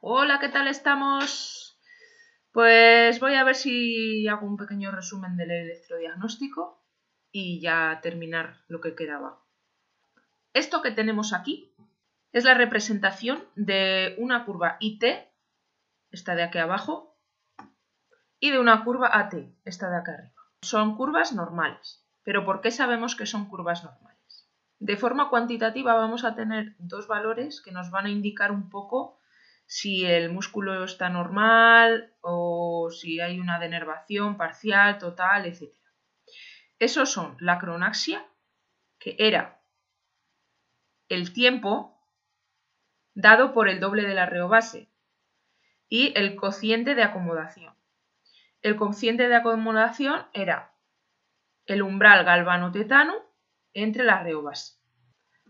Hola, ¿qué tal estamos? Pues voy a ver si hago un pequeño resumen del electrodiagnóstico y ya terminar lo que quedaba. Esto que tenemos aquí es la representación de una curva IT, esta de aquí abajo, y de una curva AT, esta de acá arriba. Son curvas normales. ¿Pero por qué sabemos que son curvas normales? De forma cuantitativa vamos a tener dos valores que nos van a indicar un poco si el músculo está normal o si hay una denervación parcial, total, etc. Esos son la cronaxia, que era el tiempo dado por el doble de la reobase, y el cociente de acomodación. El cociente de acomodación era el umbral galvano-tetano entre la reobase.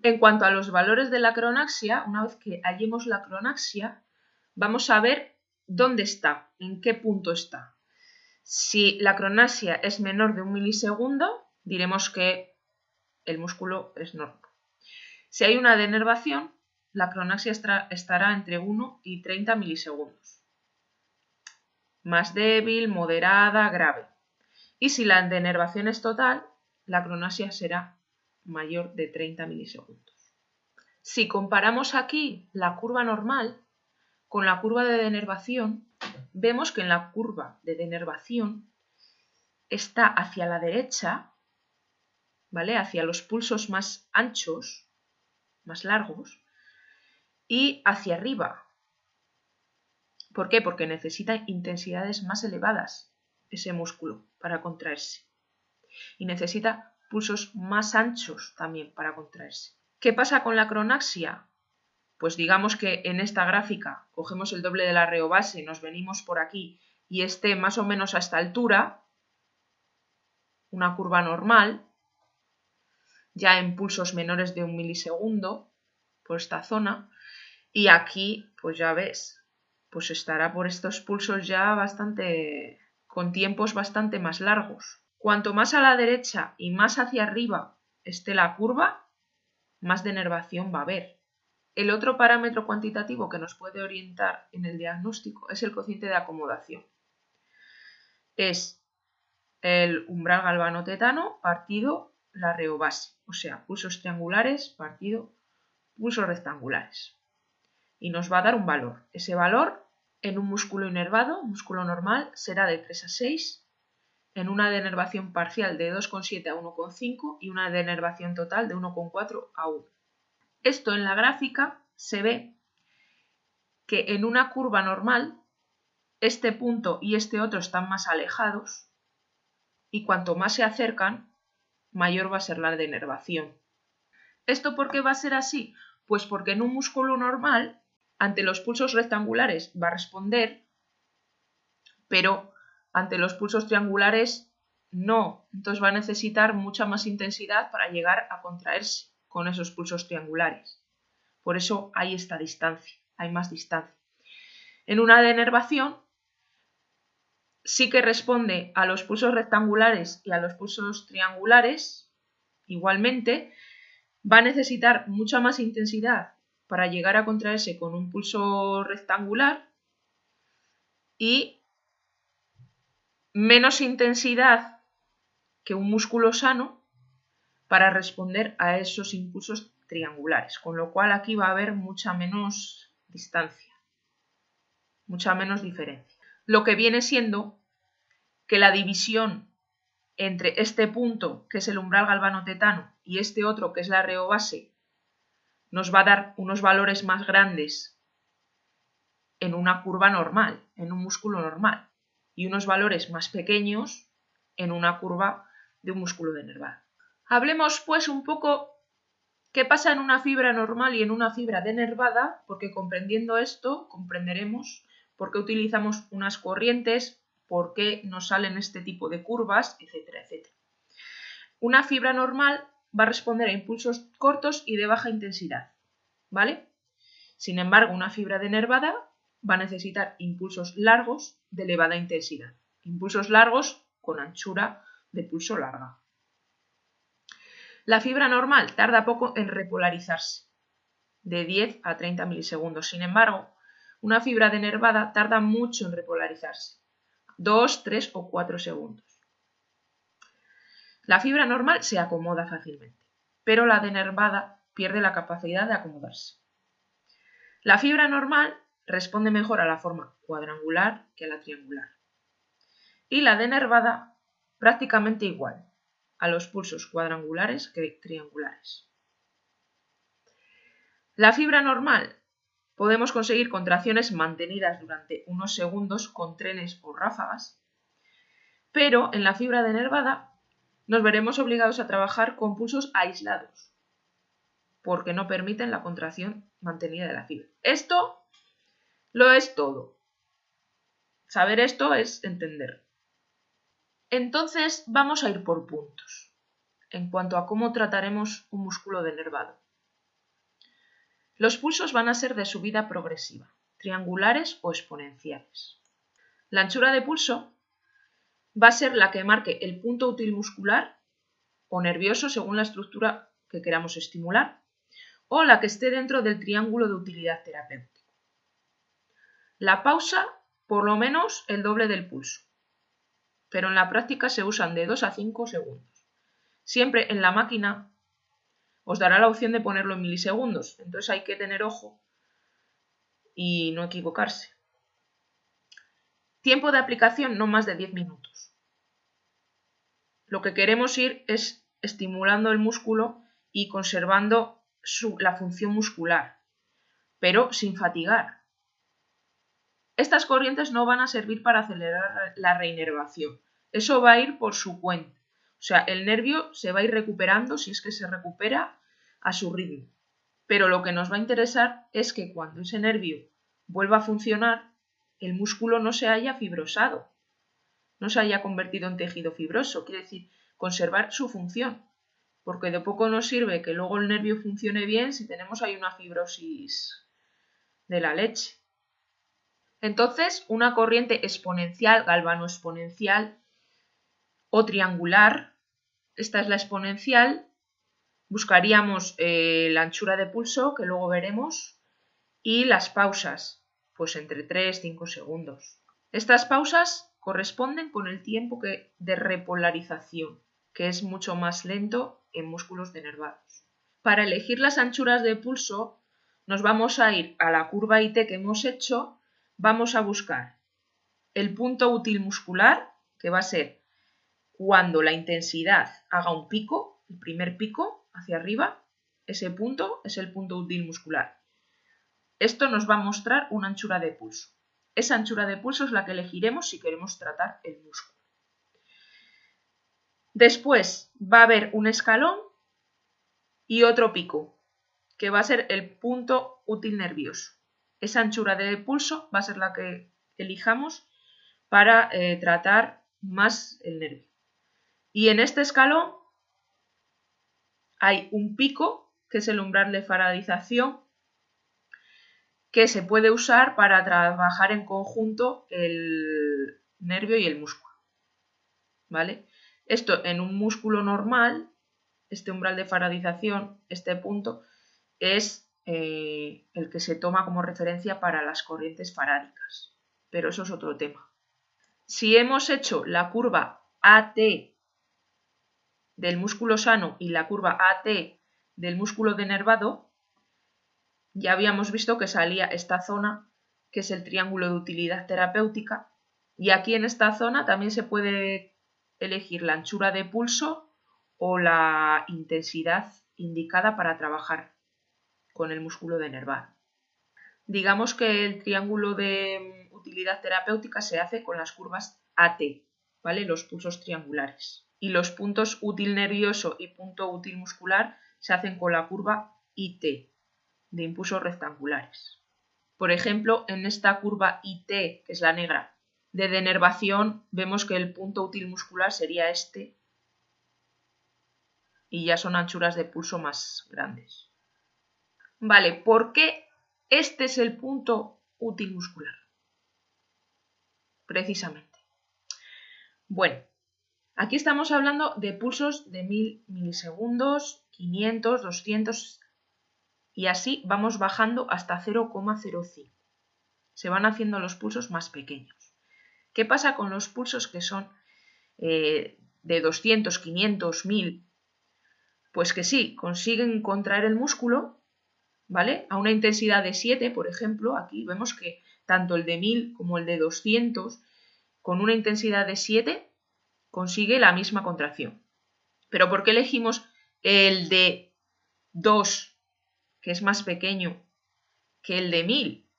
En cuanto a los valores de la cronaxia, una vez que hallemos la cronaxia, vamos a ver dónde está, en qué punto está. Si la cronaxia es menor de 1 milisegundo, diremos que el músculo es normal. Si hay una denervación, la cronaxia estará entre 1 y 30 milisegundos. Más débil, moderada, grave. Y si la denervación es total, la cronaxia será mayor de 30 milisegundos. Si comparamos aquí la curva normal con la curva de denervación, vemos que en la curva de denervación está hacia la derecha, ¿vale? Hacia los pulsos más anchos, más largos, y hacia arriba. ¿Por qué? Porque necesita intensidades más elevadas ese músculo para contraerse. Y necesita pulsos más anchos también para contraerse. ¿Qué pasa con la cronaxia? Pues digamos que en esta gráfica cogemos el doble de la reobase, nos venimos por aquí y esté más o menos a esta altura, una curva normal, ya en pulsos menores de 1 milisegundo, por esta zona, y aquí, pues ya ves, pues estará por estos pulsos ya con tiempos bastante más largos. Cuanto más a la derecha y más hacia arriba esté la curva, más denervación va a haber. El otro parámetro cuantitativo que nos puede orientar en el diagnóstico es el cociente de acomodación. Es el umbral galvano-tetano partido la reobase, o sea, pulsos triangulares partido pulsos rectangulares. Y nos va a dar un valor. Ese valor en un músculo inervado, músculo normal, será de 3 a 6, en una denervación parcial de 2,7 a 1,5 y una denervación total de 1,4 a 1. Esto en la gráfica se ve que en una curva normal este punto y este otro están más alejados y cuanto más se acercan, mayor va a ser la denervación. ¿Esto por qué va a ser así? Pues porque en un músculo normal, ante los pulsos rectangulares va a responder, pero ante los pulsos triangulares no. Entonces va a necesitar mucha más intensidad para llegar a contraerse con esos pulsos triangulares. Por eso hay esta distancia, hay más distancia. En una denervación sí que responde a los pulsos rectangulares y a los pulsos triangulares, igualmente, va a necesitar mucha más intensidad para llegar a contraerse con un pulso rectangular y menos intensidad que un músculo sano para responder a esos impulsos triangulares, con lo cual aquí va a haber mucha menos distancia, mucha menos diferencia. Lo que viene siendo que la división entre este punto, que es el umbral galvano-tetano, y este otro, que es la reobase, nos va a dar unos valores más grandes en una curva normal, en un músculo normal, y unos valores más pequeños en una curva de un músculo denervado. Hablemos pues un poco qué pasa en una fibra normal y en una fibra denervada, porque comprendiendo esto comprenderemos por qué utilizamos unas corrientes, por qué nos salen este tipo de curvas, etcétera, etcétera. Una fibra normal va a responder a impulsos cortos y de baja intensidad, ¿vale? Sin embargo, una fibra denervada va a necesitar impulsos largos de elevada intensidad. Impulsos largos con anchura de pulso larga. La fibra normal tarda poco en repolarizarse, de 10 a 30 milisegundos. Sin embargo, una fibra denervada tarda mucho en repolarizarse, 2, 3 o 4 segundos. La fibra normal se acomoda fácilmente, pero la denervada pierde la capacidad de acomodarse. La fibra normal responde mejor a la forma cuadrangular que a la triangular. Y la denervada prácticamente igual a los pulsos cuadrangulares que triangulares. La fibra normal podemos conseguir contracciones mantenidas durante unos segundos con trenes o ráfagas, pero en la fibra denervada nos veremos obligados a trabajar con pulsos aislados, porque no permiten la contracción mantenida de la fibra. Esto lo es todo. Saber esto es entender. Entonces vamos a ir por puntos, en cuanto a cómo trataremos un músculo denervado. Los pulsos van a ser de subida progresiva, triangulares o exponenciales. La anchura de pulso va a ser la que marque el punto útil muscular o nervioso según la estructura que queramos estimular, o la que esté dentro del triángulo de utilidad terapéutica. La pausa, por lo menos el doble del pulso, pero en la práctica se usan de 2 a 5 segundos. Siempre en la máquina os dará la opción de ponerlo en milisegundos, entonces hay que tener ojo y no equivocarse. Tiempo de aplicación no más de 10 minutos. Lo que queremos ir es estimulando el músculo y conservando la función muscular, pero sin fatigar. Estas corrientes no van a servir para acelerar la reinervación. Eso va a ir por su cuenta. O sea, el nervio se va a ir recuperando, si es que se recupera, a su ritmo. Pero lo que nos va a interesar es que cuando ese nervio vuelva a funcionar, el músculo no se haya fibrosado, no se haya convertido en tejido fibroso. Quiere decir, conservar su función. Porque de poco nos sirve que luego el nervio funcione bien si tenemos ahí una fibrosis de la leche. Entonces, una corriente exponencial, galvanoexponencial o triangular, esta es la exponencial, buscaríamos la anchura de pulso, que luego veremos, y las pausas, pues entre 3 y 5 segundos. Estas pausas corresponden con el tiempo de repolarización, que es mucho más lento en músculos denervados. Para elegir las anchuras de pulso, nos vamos a ir a la curva IT que hemos hecho. Vamos a buscar el punto útil muscular, que va a ser cuando la intensidad haga un pico, el primer pico hacia arriba, ese punto es el punto útil muscular. Esto nos va a mostrar una anchura de pulso. Esa anchura de pulso es la que elegiremos si queremos tratar el músculo. Después va a haber un escalón y otro pico, que va a ser el punto útil nervioso. Esa anchura de pulso va a ser la que elijamos para tratar más el nervio. Y en este escalón hay un pico, que es el umbral de faradización, que se puede usar para trabajar en conjunto el nervio y el músculo. ¿Vale? Esto en un músculo normal, este umbral de faradización, este punto, es el que se toma como referencia para las corrientes farádicas. Pero eso es otro tema. Si hemos hecho la curva AT del músculo sano y la curva AT del músculo denervado, ya habíamos visto que salía esta zona, que es el triángulo de utilidad terapéutica, y aquí en esta zona también se puede elegir la anchura de pulso o la intensidad indicada para trabajar con el músculo denervado. Digamos que el triángulo de utilidad terapéutica se hace con las curvas AT, ¿vale? Los pulsos triangulares. Y los puntos útil nervioso y punto útil muscular se hacen con la curva IT, de impulsos rectangulares. Por ejemplo, en esta curva IT, que es la negra, de denervación, vemos que el punto útil muscular sería este y ya son anchuras de pulso más grandes. Vale, ¿por qué este es el punto útil muscular? Precisamente. Bueno, aquí estamos hablando de pulsos de 1000 milisegundos, 500, 200 y así vamos bajando hasta 0,05. se van haciendo los pulsos más pequeños. ¿Qué pasa con los pulsos que son de 200, 500, 1000? Pues que sí, consiguen contraer el músculo, ¿vale? A una intensidad de 7, por ejemplo, aquí vemos que tanto el de 1000 como el de 200, con una intensidad de 7, consigue la misma contracción. ¿Pero por qué elegimos el de 2, que es más pequeño, que el de 1000?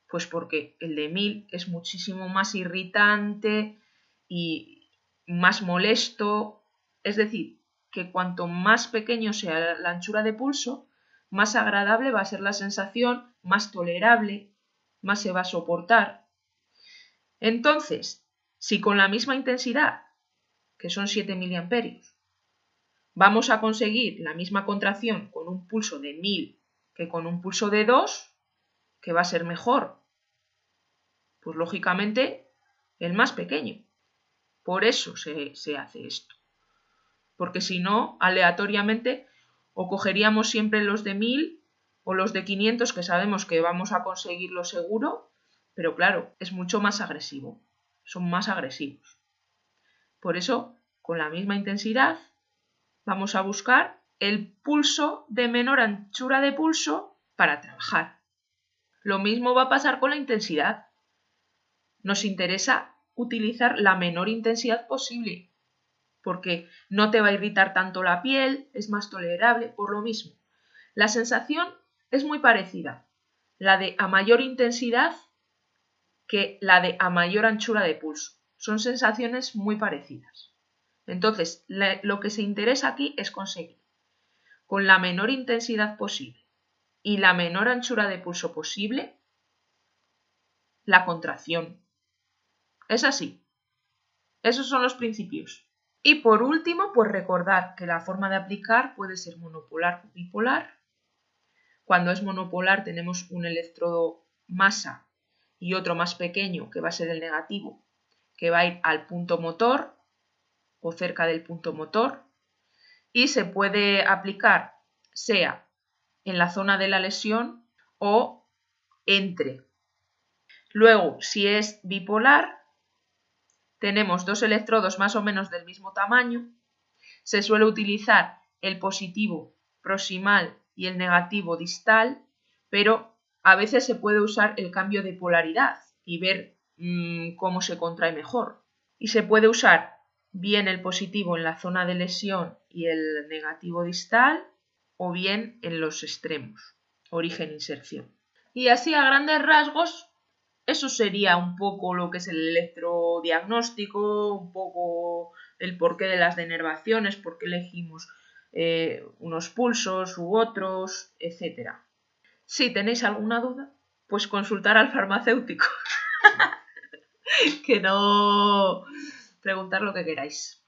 Pues porque el de 1000 es muchísimo más irritante y más molesto. Es decir, que cuanto más pequeño sea la anchura de pulso, más agradable va a ser la sensación, más tolerable, más se va a soportar. Entonces, si con la misma intensidad, que son 7 miliamperios, vamos a conseguir la misma contracción con un pulso de 1000 que con un pulso de 2, ¿qué va a ser mejor? Pues lógicamente el más pequeño. Por eso se hace esto. Porque si no, aleatoriamente, o cogeríamos siempre los de 1000 o los de 500, que sabemos que vamos a conseguirlo seguro, pero claro, es mucho más agresivo. Son más agresivos. Por eso, con la misma intensidad, vamos a buscar el pulso de menor anchura de pulso para trabajar. Lo mismo va a pasar con la intensidad. Nos interesa utilizar la menor intensidad posible, porque no te va a irritar tanto la piel, es más tolerable, por lo mismo. La sensación es muy parecida, la de a mayor intensidad que la de a mayor anchura de pulso. Son sensaciones muy parecidas. Entonces, lo que se interesa aquí es conseguir, con la menor intensidad posible y la menor anchura de pulso posible, la contracción. Es así. Esos son los principios. Y por último, pues recordar que la forma de aplicar puede ser monopolar o bipolar. Cuando es monopolar tenemos un electrodo masa y otro más pequeño, que va a ser el negativo, que va a ir al punto motor o cerca del punto motor, y se puede aplicar sea en la zona de la lesión o entre. Luego, si es bipolar, tenemos dos electrodos más o menos del mismo tamaño. Se suele utilizar el positivo proximal y el negativo distal, pero a veces se puede usar el cambio de polaridad y ver cómo se contrae mejor. Y se puede usar bien el positivo en la zona de lesión y el negativo distal, o bien en los extremos, origen-inserción. Y así a grandes rasgos, eso sería un poco lo que es el electrodiagnóstico, un poco el porqué de las denervaciones, por qué elegimos unos pulsos u otros, etc. Si tenéis alguna duda, pues consultar al farmacéutico, que no preguntar lo que queráis.